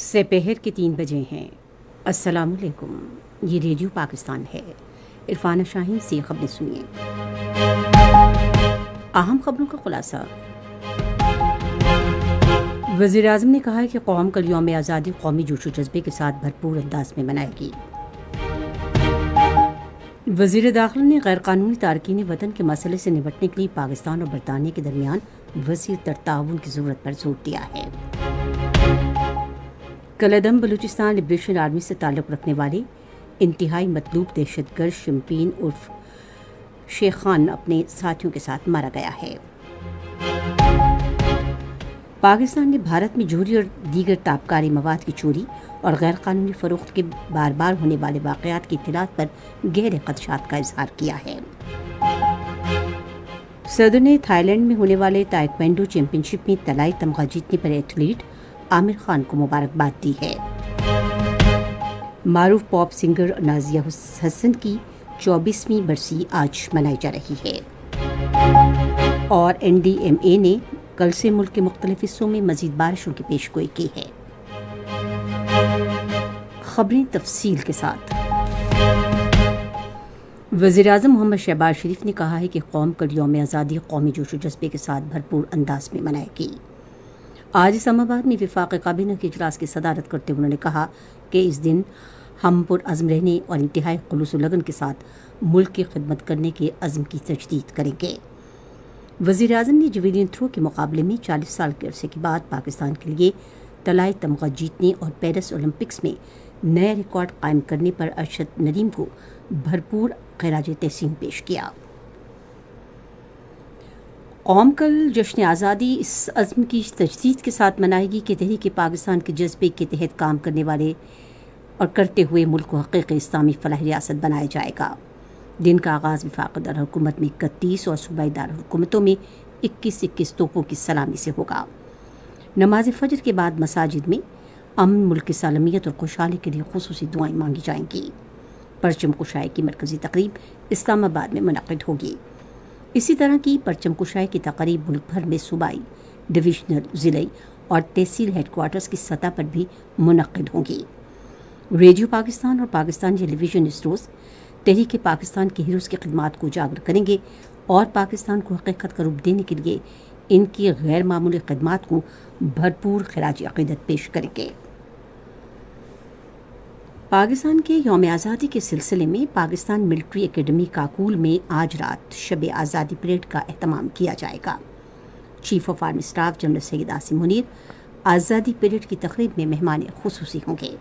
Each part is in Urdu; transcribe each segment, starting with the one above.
سپہر کے 3 بجے ہیں۔ السلام علیکم، یہ ریڈیو پاکستان ہے۔ عرفانہ شاہین سے خبریں سنیے۔ اہم خبروں کا خلاصہ۔ وزیر اعظم نے کہا ہے کہ قوم کل یوم آزادی قومی جوش و جذبے کے ساتھ بھرپور انداز میں منائے گی۔ وزیر داخلہ نے غیر قانونی تارکین وطن کے مسئلے سے نمٹنے کے لیے پاکستان اور برطانیہ کے درمیان وسیع تر تعاون کی ضرورت پر زور دیا ہے۔ کالعدم بلوچستان لبریشن آرمی سے تعلق رکھنے والے انتہائی مطلوب دہشت گرد شمپین عرف شیخ خان اپنے ساتھیوں کے ساتھ مارا گیا ہے۔ پاکستان نے بھارت میں جوہری اور دیگر تابکاری مواد کی چوری اور غیر قانونی فروخت کے بار بار ہونے والے واقعات کی اطلاعات پر گہرے خدشات کا اظہار کیا ہے۔ صدر نے تھائی لینڈ میں ہونے والے تائیکوانڈو چیمپئن شپ میں طلائی تمغہ جیتنے پر ایتھلیٹ عامر خان کو مبارکباد دی ہے۔ معروف پاپ سنگر نازیہ حسن کی 24ویں برسی آج منائی جا رہی ہے۔ اور NDMA نے کل سے ملک کے مختلف حصوں میں مزید بارشوں کی پیشگوئی کی ہے۔ خبریں تفصیل کے ساتھ۔ وزیر اعظم محمد شہباز شریف نے کہا ہے کہ قوم کل یوم آزادی قومی جوش و جذبے کے ساتھ بھرپور انداز میں منائے گی۔ آج اسلام آباد میں وفاق کابینہ کے اجلاس کی صدارت کرتے ہوئے انہوں نے کہا کہ اس دن ہم پرعزم رہنے اور انتہائی خلوص و لگن کے ساتھ ملک کی خدمت کرنے کے عزم کی تجدید کریں گے۔ وزیر اعظم نے جیویلین تھرو کے مقابلے میں 40 سال کے عرصے کے بعد پاکستان کے لیے طلائی تمغہ جیتنے اور پیرس اولمپکس میں نیا ریکارڈ قائم کرنے پر ارشد ندیم کو بھرپور خراج تحسین پیش کیا۔ قوم کل جشن آزادی اس عزم کی تجدید کے ساتھ منائے گی کہ تحریک پاکستان کے جذبے کے تحت کام کرنے والے اور کرتے ہوئے ملک کو حقیقی اسلامی فلاح ریاست بنایا جائے گا۔ دن کا آغاز وفاقی دارالحکومت میں 31 اور صوبائی دارالحکومتوں میں 21 توپوں کی سلامی سے ہوگا۔ نماز فجر کے بعد مساجد میں امن، ملک کی سالمیت اور خوشحالی کے لیے خصوصی دعائیں مانگی جائیں گی۔ پرچم کشائی کی مرکزی تقریب اسلام آباد میں منعقد ہوگی۔ اسی طرح کی پرچم کشائی کی تقریب ملک بھر میں صوبائی، ڈویژنل، ضلعی اور تحصیل ہیڈ کوارٹرز کی سطح پر بھی منعقد ہوں گی۔ ریڈیو پاکستان اور پاکستان ٹیلی ویژن اسٹوز تحریک پاکستان کے ہیروز کی خدمات کو اجاگر کریں گے اور پاکستان کو حقیقت کا روپ دینے کے لیے ان کی غیر معمولی خدمات کو بھرپور خراج عقیدت پیش کریں گے۔ پاکستان کے یوم آزادی کے سلسلے میں پاکستان ملٹری اکیڈمی کاکول میں آج رات شب آزادی پریڈ کا اہتمام کیا جائے گا۔ Chief of army staff general Syed Asim Munir آزادی پریڈ کی تقریب میں مہمان خصوصی ہوں گے۔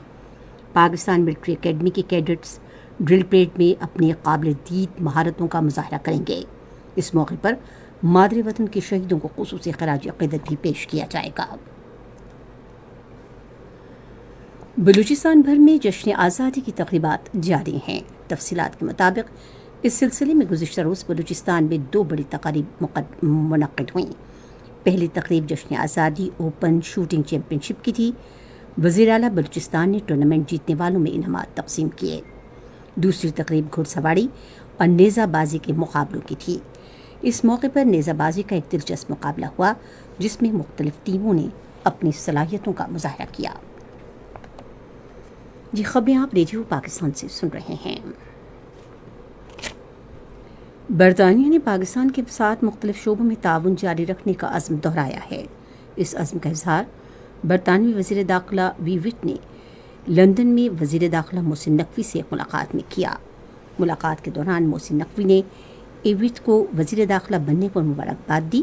پاکستان ملٹری اکیڈمی کے کیڈٹس ڈرل پریڈ میں اپنی قابل دید مہارتوں کا مظاہرہ کریں گے۔ اس موقع پر مادر وطن کے شہیدوں کو خصوصی خراج عقیدت بھی پیش کیا جائے گا۔ بلوچستان بھر میں جشن آزادی کی تقریبات جاری ہیں۔ تفصیلات کے مطابق اس سلسلے میں گزشتہ روز بلوچستان میں 2 بڑی تقریب منعقد ہوئیں۔ پہلی تقریب جشن آزادی اوپن شوٹنگ چیمپئن شپ کی تھی۔ وزیر اعلیٰ بلوچستان نے ٹورنامنٹ جیتنے والوں میں انعامات تقسیم کیے۔ دوسری تقریب گھڑ سواری اور نیزہ بازی کے مقابلوں کی تھی۔ اس موقع پر نیزہ بازی کا ایک دلچسپ مقابلہ ہوا جس میں مختلف ٹیموں نے اپنی صلاحیتوں کا مظاہرہ کیا۔ یہ خبریں آپ ریڈیو پاکستان سے سن رہے ہیں۔ برطانیہ نے پاکستان کے ساتھ مختلف شعبوں میں تعاون جاری رکھنے کا عزم دہرایا ہے۔ اس عزم کا اظہار برطانوی وزیر داخلہ وی وٹ نے لندن میں وزیر داخلہ محسن نقوی سے ملاقات میں کیا۔ ملاقات کے دوران محسن نقوی نے ایوٹ کو وزیر داخلہ بننے پر مبارکباد دی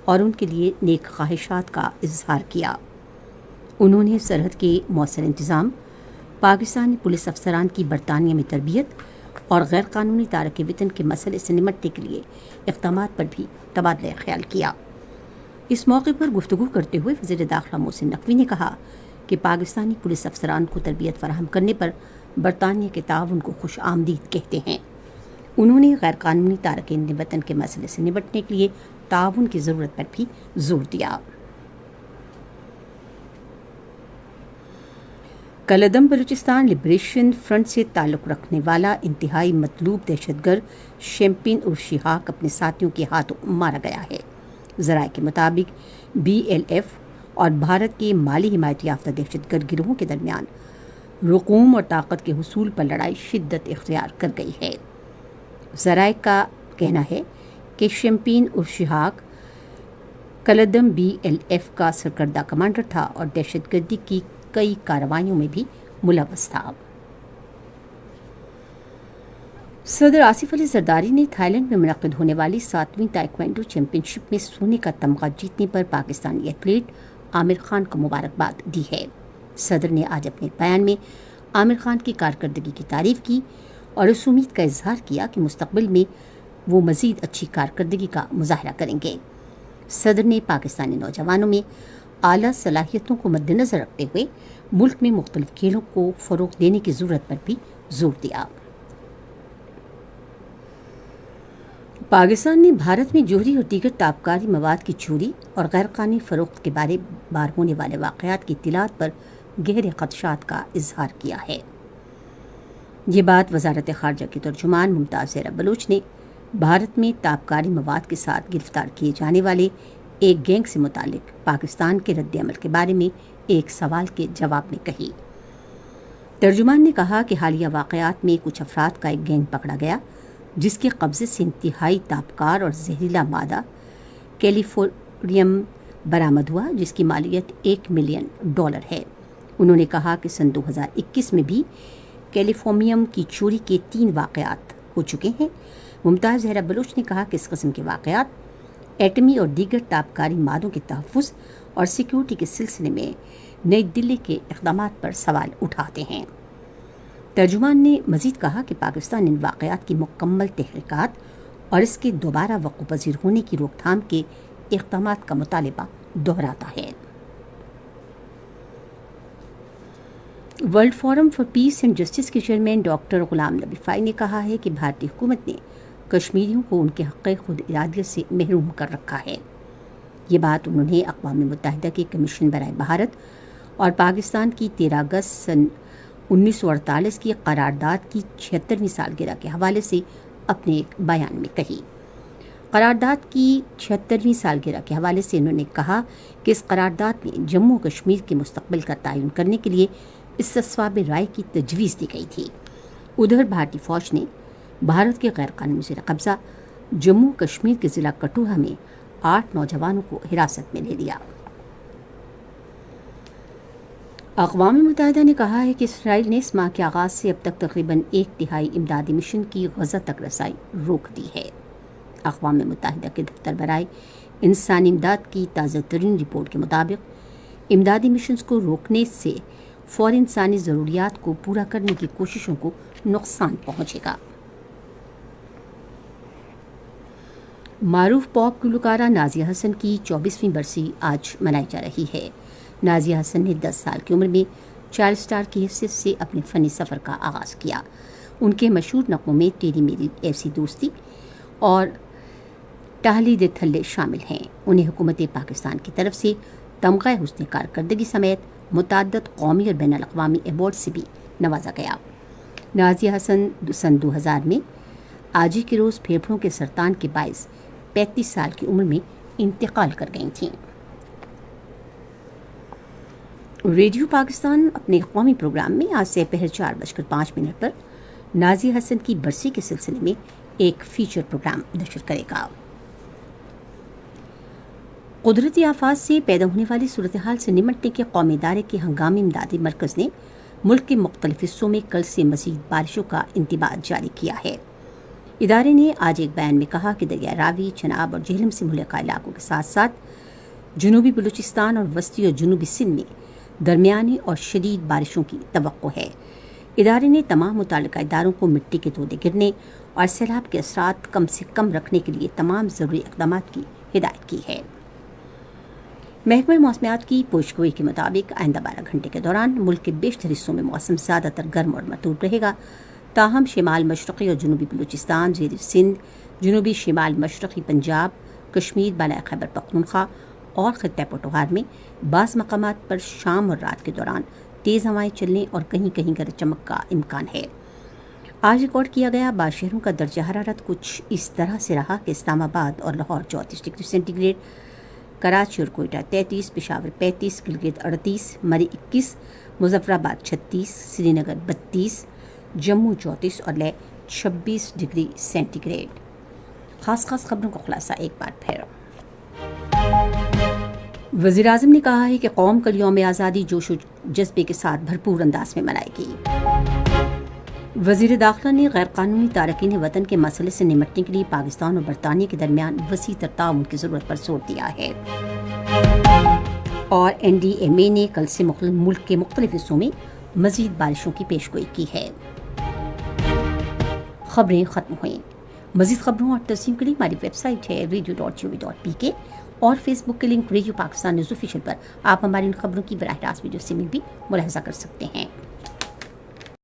اور ان کے لیے نیک خواہشات کا اظہار کیا۔ انہوں نے سرحد کے مؤثر انتظام، پاکستانی پولیس افسران کی برطانیہ میں تربیت اور غیر قانونی تارک وطن کے مسئلے سے نمٹنے کے لیے اقدامات پر بھی تبادلہ خیال کیا۔ اس موقع پر گفتگو کرتے ہوئے وزیر داخلہ محسن نقوی نے کہا کہ پاکستانی پولیس افسران کو تربیت فراہم کرنے پر برطانیہ کے تعاون کو خوش آمدید کہتے ہیں۔ انہوں نے غیر قانونی تارکین وطن کے مسئلے سے نمٹنے کے لیے تعاون کی ضرورت پر بھی زور دیا۔ کالعدم بلوچستان لبریشن فرنٹ سے تعلق رکھنے والا انتہائی مطلوب دہشت گرد شمپین عرف شیخ اپنے ساتھیوں کے ہاتھوں مارا گیا ہے۔ ذرائع کے مطابق BLF اور بھارت کے مالی حمایت یافتہ دہشت گرد گروہوں کے درمیان رقوم اور طاقت کے حصول پر لڑائی شدت اختیار کر گئی ہے۔ ذرائع کا کہنا ہے کہ شمپین ارشحاق کلدم BLF کا سرکردہ کمانڈر تھا اور دہشت گردی کی کئی کارروائیوں میں بھی ملوث تھا۔ صدر آصف علی زرداری نے تھائی لینڈ میں منعقد ہونے والی 7ویں تائیکوانڈو چیمپئن شپ میں سونے کا تمغہ جیتنے پر پاکستانی ایتھلیٹ عامر خان کو مبارکباد دی ہے۔ صدر نے آج اپنے بیان میں عامر خان کی کارکردگی کی تعریف کی اور اس امید کا اظہار کیا کہ مستقبل میں وہ مزید اچھی کارکردگی کا مظاہرہ کریں گے۔ صدر نے پاکستانی نوجوانوں میں اعلیٰ صلاحیتوں کو مد نظر رکھتے ہوئے ملک میں مختلف کھیلوں کو فروغ دینے کی ضرورت پر بھی زور دیا۔ پاکستان نے بھارت میں جوہری اور دیگر تابکاری مواد کی چوری اور غیر قانونی فروخت کے بارے بار ہونے والے واقعات کی اطلاعات پر گہرے خدشات کا اظہار کیا ہے۔ یہ بات وزارت خارجہ کی ترجمان ممتاز زہرا بلوچ نے بھارت میں تابکاری مواد کے ساتھ گرفتار کیے جانے والے ایک گینگ سے متعلق پاکستان کے رد عمل کے بارے میں ایک سوال کے جواب میں کہی۔ ترجمان نے کہا کہ حالیہ واقعات میں کچھ افراد کا ایک گینگ پکڑا گیا جس کے قبضے سے انتہائی تابکار اور زہریلا مادہ کیلیفورنیم برآمد ہوا، جس کی مالیت $1 ملین ہے۔ انہوں نے کہا کہ سن 2021 میں بھی کیلیفورنیم کی چوری کے 3 واقعات ہو چکے ہیں۔ ممتاز زہرا بلوچ نے کہا کہ اس قسم کے واقعات ایٹمی اور دیگر تابکاری مادوں کے تحفظ اور سیکیورٹی کے سلسلے میں نئی دلی کے اقدامات پر سوال اٹھاتے ہیں۔ ترجمان نے مزید کہا کہ پاکستان ان واقعات کی مکمل تحقیقات اور اس کے دوبارہ وقوع پذیر ہونے کی روک تھام کے اقدامات کا مطالبہ دہراتا ہے۔ World forum for piece and justice کے چیئرمین ڈاکٹر غلام نبی فائی نے کہا ہے کہ بھارتی حکومت نے کشمیریوں کو ان کے حق خود ارادیت سے محروم کر رکھا ہے۔ یہ بات انہوں نے اقوام متحدہ کے کمیشن برائے بھارت اور پاکستان کی 13 اگست سن 1948 کی قرارداد کی 76ویں سالگرہ کے حوالے سے اپنے ایک بیان میں کہی۔ قرارداد کی 76ویں سالگرہ کے حوالے سے انہوں نے کہا کہ اس قرارداد میں جموں و کشمیر کے مستقبل کا تعین کرنے کے لیے استصواب رائے کی تجویز دی گئی تھی۔ ادھر بھارتی فوج نے بھارت کے غیر قانونی زیر قبضہ جموں کشمیر کے ضلع کٹھوعہ میں 8 نوجوانوں کو حراست میں لے لیا۔ اقوام متحدہ نے کہا ہے کہ اسرائیل نے اس ماہ کے آغاز سے اب تک تقریباً 1/3 امدادی مشن کی غزہ تک رسائی روک دی ہے۔ اقوام متحدہ کے دفتر برائے انسانی امداد کی تازہ ترین رپورٹ کے مطابق امدادی مشنز کو روکنے سے فوری انسانی ضروریات کو پورا کرنے کی کوششوں کو نقصان پہنچے گا۔ معروف پاپ گلوکارہ نازیہ حسن کی 24ویں برسی آج منائی جا رہی ہے۔ نازیہ حسن نے 10 سال کی عمر میں چائلڈ سٹار کی حیثیت سے اپنے فنی سفر کا آغاز کیا۔ ان کے مشہور نغموں میں تیری میری ایسی دوستی اور ٹہلی دے تھلے شامل ہیں۔ انہیں حکومت پاکستان کی طرف سے تمغہ حسن کارکردگی سمیت متعدد قومی اور بین الاقوامی ایوارڈ سے بھی نوازا گیا۔ نازیہ حسن سن 2000 میں آج ہی کے روز پھیپھڑوں کے سرطان کے باعث 35 سال کی عمر میں انتقال کر گئی تھیں۔ ریڈیو پاکستان اپنے قومی پروگرام میں آج سے پہر 4:05 پر نازیہ حسن کی برسی کے سلسلے میں ایک فیچر پروگرام نشر کرے گا۔ قدرتی آفات سے پیدا ہونے والی صورتحال سے نمٹنے کے قومی ادارے کے ہنگامی امدادی مرکز نے ملک کے مختلف حصوں میں کل سے مزید بارشوں کا انتباہ جاری کیا ہے۔ ادارے نے آج ایک بیان میں کہا کہ دریا راوی، چناب اور جہلم سے ملحقہ علاقوں کے ساتھ ساتھ جنوبی بلوچستان اور وسطی اور جنوبی سندھ میں درمیانی اور شدید بارشوں کی توقع ہے۔ ادارے نے تمام متعلقہ اداروں کو مٹی کے تودے گرنے اور سیلاب کے اثرات کم سے کم رکھنے کے لیے تمام ضروری اقدامات کی ہدایت کی ہے۔ محکمہ موسمیات کی پیشگوئی کے مطابق آئندہ 12 گھنٹے کے دوران ملک کے بیشتر حصوں میں موسم زیادہ تر گرم اور مرطوب رہے گا، تاہم شمال مشرقی اور جنوبی بلوچستان، زیر سندھ، جنوبی شمال مشرقی پنجاب، کشمیر، بالائے خیبر پختونخوا اور خطہ پٹوہار میں بعض مقامات پر شام اور رات کے دوران تیز ہوائیں چلنے اور کہیں کہیں گرج چمک کا امکان ہے۔ آج ریکارڈ کیا گیا بعض شہروں کا درجہ حرارت کچھ اس طرح سے رہا کہ اسلام آباد اور Lahore 34 degree centigrade, Karachi اور کوئٹہ 33, پشاور 35, گلگت 38, مری 21, مظفرآباد 36, سری نگر 32, جموں 34 اور لے 26 ڈگری سینٹی گریڈ۔ خاص خبروں کا خلاصہ ایک بار پھر۔ وزیر اعظم نے کہا ہے کہ قوم کل یوم آزادی جوش و جذبے کے ساتھ بھرپور انداز میں منائے گی۔ وزیر داخلہ نے غیر قانونی تارکین وطن کے مسئلے سے نمٹنے کے لیے پاکستان اور برطانیہ کے درمیان وسیع تر تعاون کی ضرورت پر زور دیا ہے۔ اور NDMA نے کل سے ملک کے مختلف حصوں میں مزید بارشوں کی پیشگوئی کی ہے۔ خبریں ختم ہوئیں۔ مزید خبروں اور ترسیم کے لیے ہماری ویب سائٹ ہے radio.gov.pk اور فیس بک کے link radio Pakistan news official پر آپ ہماری ان خبروں کی براہ راست ویڈیو سٹریمنگ بھی ملاحظہ کر سکتے ہیں۔